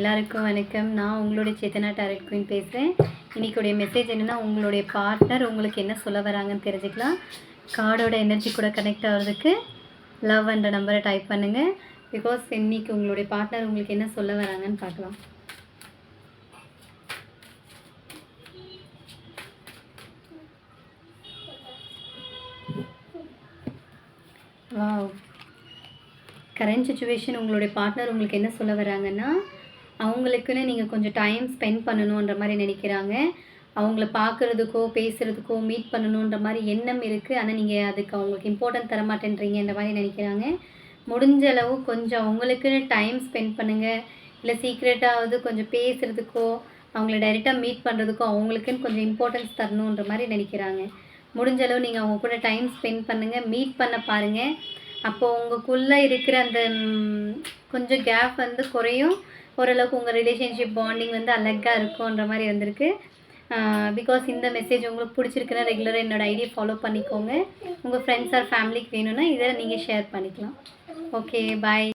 எல்லாருக்கும் வணக்கம். நான் உங்களுடைய சேத்தனா டாரட் குயின் பேசுகிறேன். இன்றைக்குடைய மெசேஜ் என்னென்னா, உங்களுடைய பார்ட்னர் உங்களுக்கு என்ன சொல்ல வராங்கன்னு தெரிஞ்சுக்கலாம். கார்டோட எனர்ஜி கூட கனெக்ட் ஆகிறதுக்கு லவ் என்ற நம்பரை டைப் பண்ணுங்கள். பிகாஸ் இன்றைக்கி உங்களுடைய பார்ட்னர் உங்களுக்கு என்ன சொல்ல வராங்கன்னு பார்க்கலாம். வாவ், கரண்ட் சுச்சுவேஷன் உங்களுடைய பார்ட்னர் உங்களுக்கு என்ன சொல்ல வராங்கன்னா, அவங்களுக்குன்னு நீங்கள் கொஞ்சம் டைம் ஸ்பெண்ட் பண்ணணுன்ற மாதிரி நினைக்கிறாங்க. அவங்கள பார்க்குறதுக்கோ பேசுகிறதுக்கோ மீட் பண்ணணுன்ற மாதிரி எண்ணம் இருக்குது. ஆனால் நீங்கள் அதுக்கு அவங்களுக்கு இம்பார்ட்டன்ட் தர மாட்டேன்றீங்கன்ற மாதிரி நினைக்கிறாங்க. முடிஞ்ச அளவு கொஞ்சம் அவங்களுக்குன்னு டைம் ஸ்பெண்ட் பண்ணுங்கள். இல்லை சீக்ரெட்டாவது கொஞ்சம் பேசுகிறதுக்கோ அவங்கள டைரெக்டாக மீட் பண்ணுறதுக்கோ அவங்களுக்குன்னு கொஞ்சம் இம்பார்ட்டன்ஸ் தரணுன்ற மாதிரி நினைக்கிறாங்க. முடிஞ்ச அளவு நீங்கள் அவங்க கூட டைம் ஸ்பெண்ட் பண்ணுங்கள், மீட் பண்ண பாருங்கள். அப்போது உங்களுக்குள்ளே இருக்கிற அந்த கொஞ்சம் கேப் வந்து குறையும். ஓரளவுக்கு உங்கள் ரிலேஷன்ஷிப் பாண்டிங் வந்து அழகாக இருக்கும்ன்ற மாதிரி வந்திருக்கு. பிகாஸ் இந்த மெசேஜ் உங்களுக்கு பிடிச்சிருக்குன்னா ரெகுலராக என்னோடய ஐடியை ஃபாலோ பண்ணிக்கோங்க. உங்கள் ஃப்ரெண்ட்ஸ் ஆர் ஃபேமிலிக்கு வேணும்னா இதை நீங்கள் ஷேர் பண்ணிக்கலாம். ஓகே, பாய்.